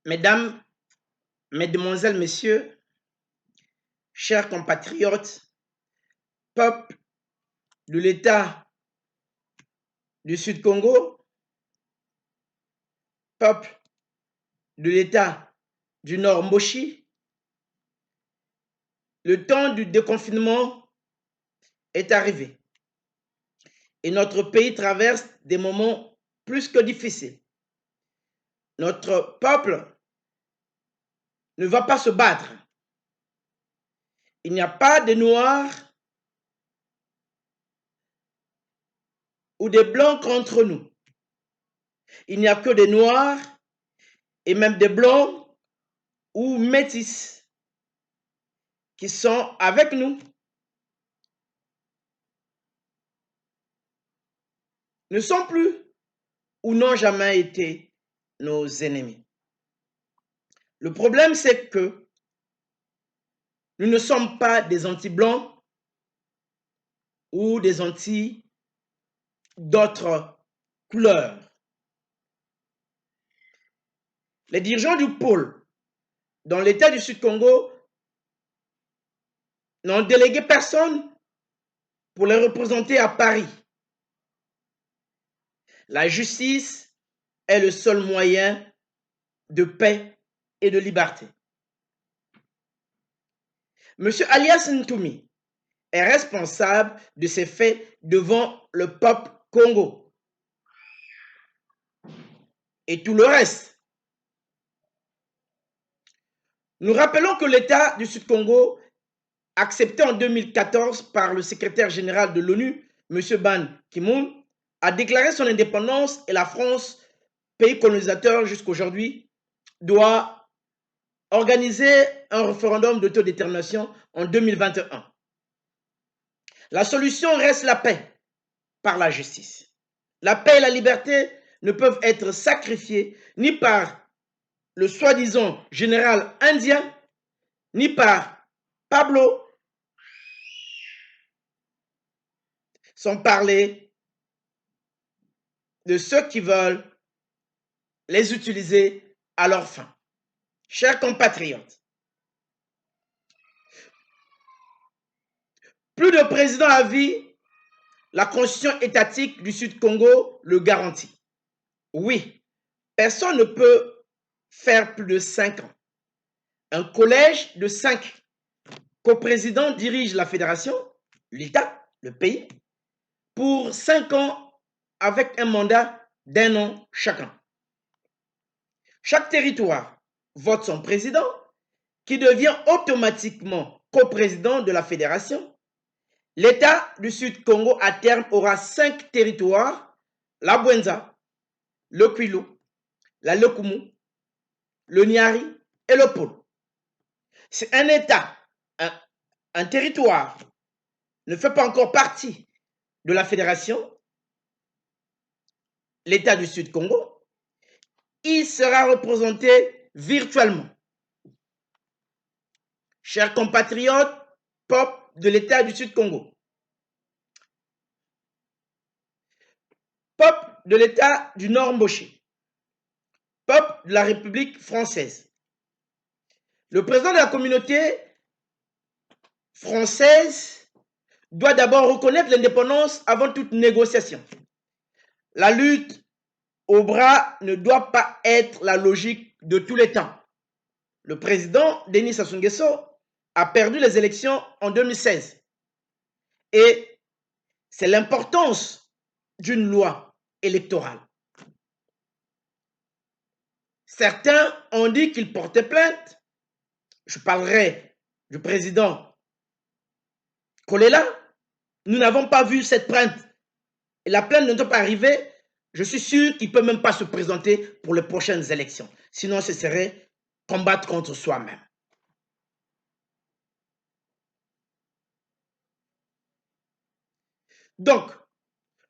Mesdames, Mesdemoiselles, Messieurs, chers compatriotes, peuple de l'État du Sud-Congo, peuple de l'État du Nord Moshi, le temps du déconfinement est arrivé et notre pays traverse des moments plus que difficiles. Notre peuple ne va pas se battre. Il n'y a pas de Noirs ou des Blancs contre nous. Il n'y a que des Noirs et même des Blancs ou métis qui sont avec nous. Ne sont plus ou n'ont jamais été nos ennemis. Le problème, c'est que nous ne sommes pas des anti-blancs ou des anti d'autres couleurs. Les dirigeants du pôle dans l'État du Sud-Congo n'ont délégué personne pour les représenter à Paris. La justice est le seul moyen de paix et de liberté. Monsieur Alias Ntoumi est responsable de ces faits devant le peuple Congo. Et tout le reste. Nous rappelons que l'État du Sud-Congo, accepté en 2014 par le secrétaire général de l'ONU, M. Ban Ki-moon, a déclaré son indépendance et la France, pays colonisateur jusqu'à aujourd'hui, doit organiser un référendum d'autodétermination en 2021. La solution reste la paix par la justice. La paix et la liberté ne peuvent être sacrifiées ni par le soi-disant général indien, ni par Pablo, sans parler de ceux qui veulent les utiliser à leur fin. Chers compatriotes, plus de président à vie, la constitution étatique du Sud-Congo le garantit. Oui, personne ne peut faire plus de 5 ans. Un collège de 5 coprésidents dirige la fédération, l'État, le pays, pour 5 ans avec un mandat d'1 an chacun. Chaque territoire vote son président qui devient automatiquement coprésident de la fédération. L'État du Sud-Congo à terme aura 5 territoires, la Bwenza, le Kwilu, la Lekumu, le Niari et le Pôle. C'est un État, un territoire ne fait pas encore partie de la fédération, l'État du Sud-Congo, il sera représenté virtuellement. Chers compatriotes, peuple de l'État du Sud-Congo, peuple de l'État du Nord-Moshi, peuple de la République française, le président de la communauté française doit d'abord reconnaître l'indépendance avant toute négociation. La lutte au bras ne doit pas être la logique de tous les temps. Le président Denis Sassou Nguesso a perdu les élections en 2016. Et c'est l'importance d'une loi électorale. Certains ont dit qu'ils portaient plainte. Je parlerai du président Kolela. Nous n'avons pas vu cette plainte. Et la plainte ne doit pas arriver. Je suis sûr qu'il ne peut même pas se présenter pour les prochaines élections. Sinon, ce serait combattre contre soi-même. Donc,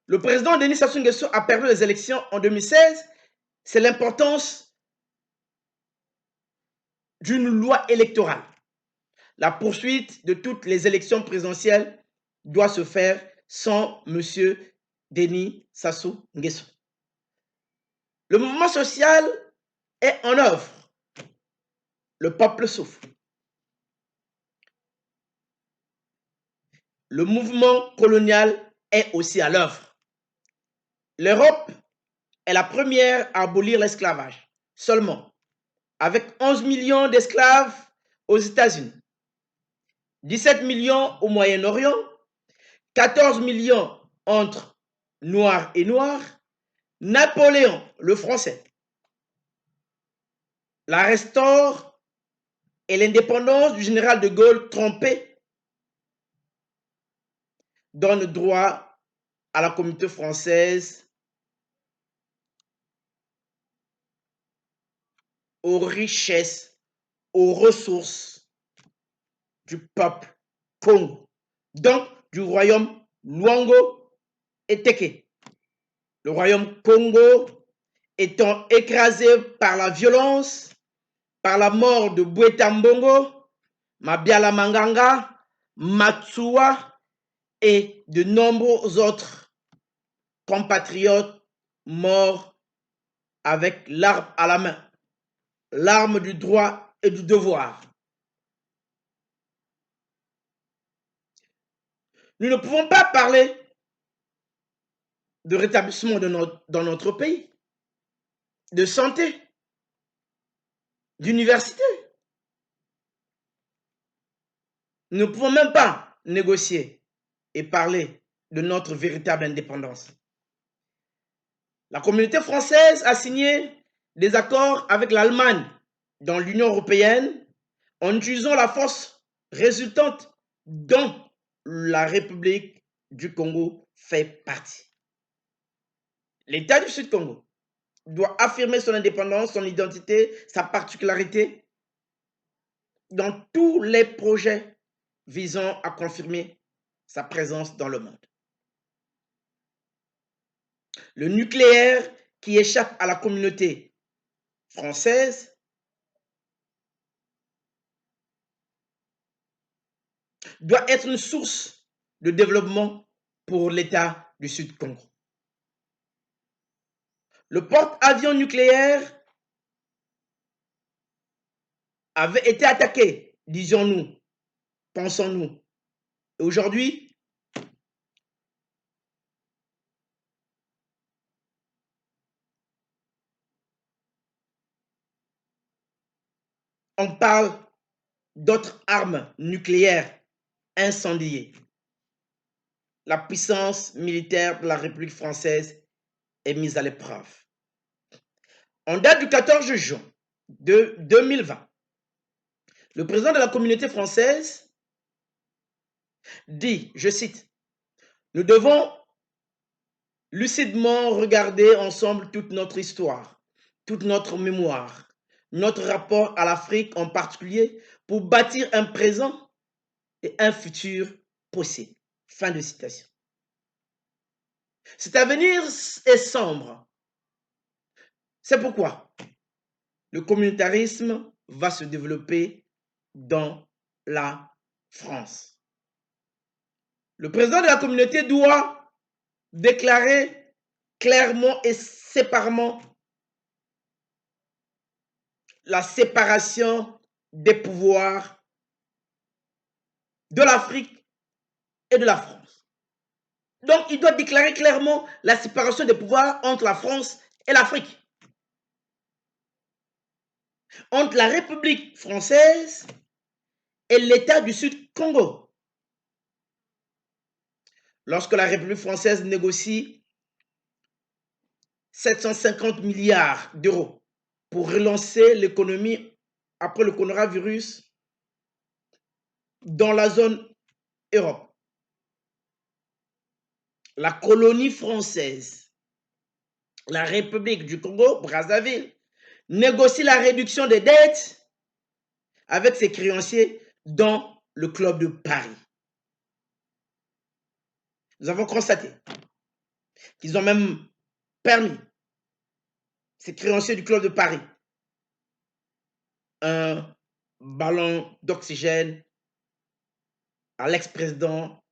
le président Denis Sassou Nguesso a perdu les élections en 2016. C'est l'importance d'une loi électorale. La poursuite de toutes les élections présidentielles doit se faire sans M. Denis Sassou Nguesso. Le mouvement social est en œuvre le peuple souffre. Le mouvement colonial est aussi à l'œuvre. L'Europe est la première à abolir l'esclavage, seulement, avec 11 millions d'esclaves aux États-Unis, 17 millions au Moyen-Orient, 14 millions entre noirs et noirs. Napoléon, le français, la restaure et l'indépendance du général de Gaulle trompé donne droit à la communauté française aux richesses, aux ressources du peuple Congo, donc du royaume Luango et Teke. Le royaume Congo étant écrasé par la violence, par la mort de Bweta Mbongo, Mabiala Manganga, Matsua et de nombreux autres compatriotes morts avec l'arme à la main, l'arme du droit et du devoir. Nous ne pouvons pas parler de rétablissement dans notre pays, de santé, d'université. Nous ne pouvons même pas négocier et parler de notre véritable indépendance. La communauté française a signé des accords avec l'Allemagne dans l'Union européenne en utilisant la force résultante dont la République du Congo fait partie. L'État du Sud-Congo doit affirmer son indépendance, son identité, sa particularité dans tous les projets visant à confirmer sa présence dans le monde. Le nucléaire qui échappe à la communauté française doit être une source de développement pour l'État du Sud-Congo. Le porte-avions nucléaire avait été attaqué, disons-nous, pensons-nous. Et aujourd'hui, on parle d'autres armes nucléaires incendiées. La puissance militaire de la République française est mise à l'épreuve. En date du 14 juin de 2020, le président de la communauté française dit, je cite, « Nous devons lucidement regarder ensemble toute notre histoire, toute notre mémoire, notre rapport à l'Afrique en particulier, pour bâtir un présent et un futur possible. » Fin de citation. Cet avenir est sombre. C'est pourquoi le communautarisme va se développer dans la France. Le président de la communauté doit déclarer clairement et séparément la séparation des pouvoirs de l'Afrique et de la France. Donc, il doit déclarer clairement la séparation des pouvoirs entre la France et l'Afrique. Entre la République française et l'État du Sud-Congo. Lorsque la République française négocie 750 milliards d'euros pour relancer l'économie après le coronavirus dans la zone Europe. La colonie française, la République du Congo, Brazzaville, négocie la réduction des dettes avec ses créanciers dans le Club de Paris. Nous avons constaté qu'ils ont même permis, ces créanciers du Club de Paris, un ballon d'oxygène à l'ex-président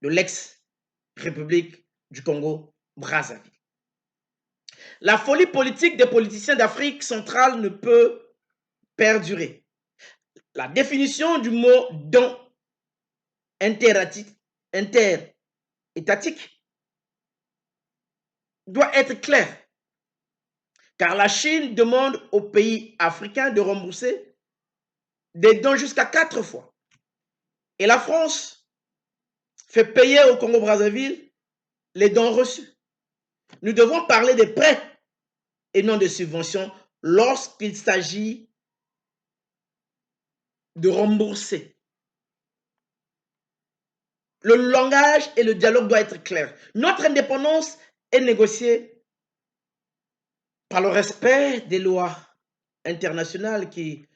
de l'ex-République du Congo, Brazzaville. La folie politique des politiciens d'Afrique centrale ne peut perdurer. La définition du mot don interétatique doit être claire, car la Chine demande aux pays africains de rembourser des dons jusqu'à 4 fois. Et la France fait payer au Congo-Brazzaville les dons reçus. Nous devons parler des prêts et non des subventions lorsqu'il s'agit de rembourser. Le langage et le dialogue doivent être clairs. Notre indépendance est négociée par le respect des lois internationales qui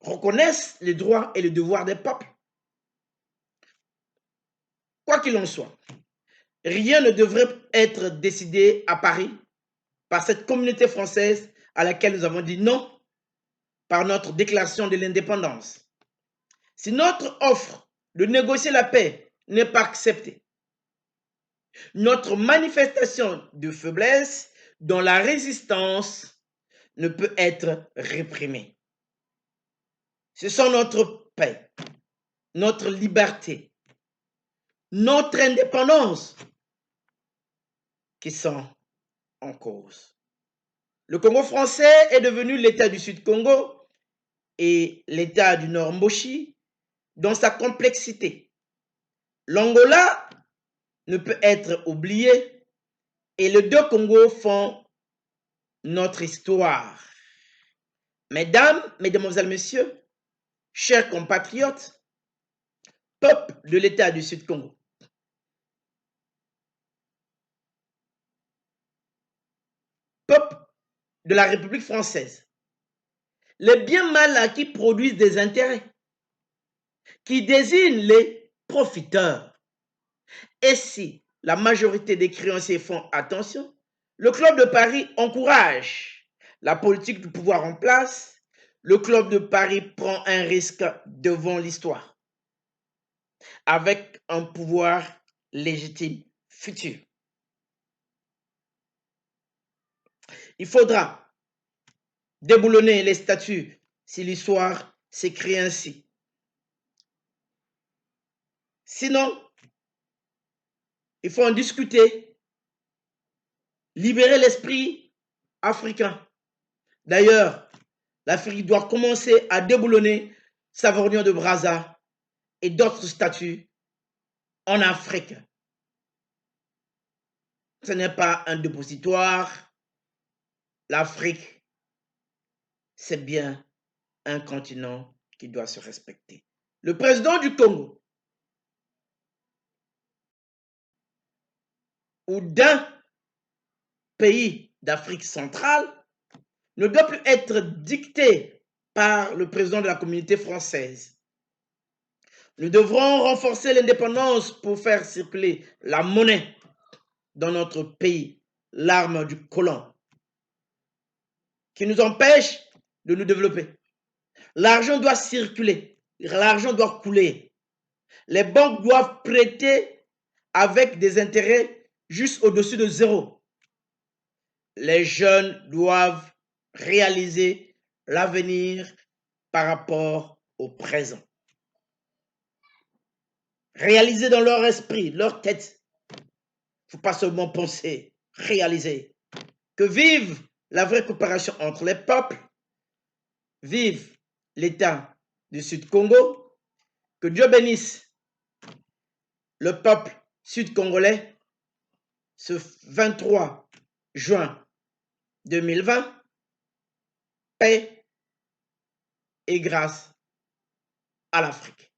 reconnaissent les droits et les devoirs des peuples. Quoi qu'il en soit, rien ne devrait être décidé à Paris par cette communauté française à laquelle nous avons dit non par notre déclaration de l'indépendance. Si notre offre de négocier la paix n'est pas acceptée, notre manifestation de faiblesse dans la résistance ne peut être réprimée. Ce sont notre paix, notre liberté, notre indépendance qui sont en cause. Le Congo français est devenu l'État du Sud-Congo et l'État du Nord-Mboshi dans sa complexité. L'Angola ne peut être oublié et les deux Congos font notre histoire. Mesdames, Mesdemoiselles, Messieurs, chers compatriotes, peuple de l'État du Sud-Congo, peuple de la République française, les biens mal acquis produisent des intérêts qui désignent les profiteurs. Et si la majorité des créanciers font attention, le Club de Paris encourage la politique du pouvoir en place. Le Club de Paris prend un risque devant l'histoire, avec un pouvoir légitime futur. Il faudra déboulonner les statuts si l'histoire s'écrit ainsi. Sinon, il faut en discuter, libérer l'esprit africain. D'ailleurs, l'Afrique doit commencer à déboulonner Savorgnan de Brazza et d'autres statuts en Afrique. Ce n'est pas un dépositoire. L'Afrique, c'est bien un continent qui doit se respecter. Le président du Congo ou d'un pays d'Afrique centrale ne doit plus être dicté par le président de la communauté française. Nous devrons renforcer l'indépendance pour faire circuler la monnaie dans notre pays, l'arme du colon, qui nous empêche de nous développer. L'argent doit circuler, l'argent doit couler. Les banques doivent prêter avec des intérêts juste au-dessus de zéro. Les jeunes doivent réaliser l'avenir par rapport au présent. Réaliser dans leur esprit, leur tête. Il ne faut pas seulement penser, réaliser. Que vive la vraie coopération entre les peuples. Vive l'État du Sud-Congo. Que Dieu bénisse le peuple sud-congolais ce 23 juin 2020. Paix et grâce à l'Afrique.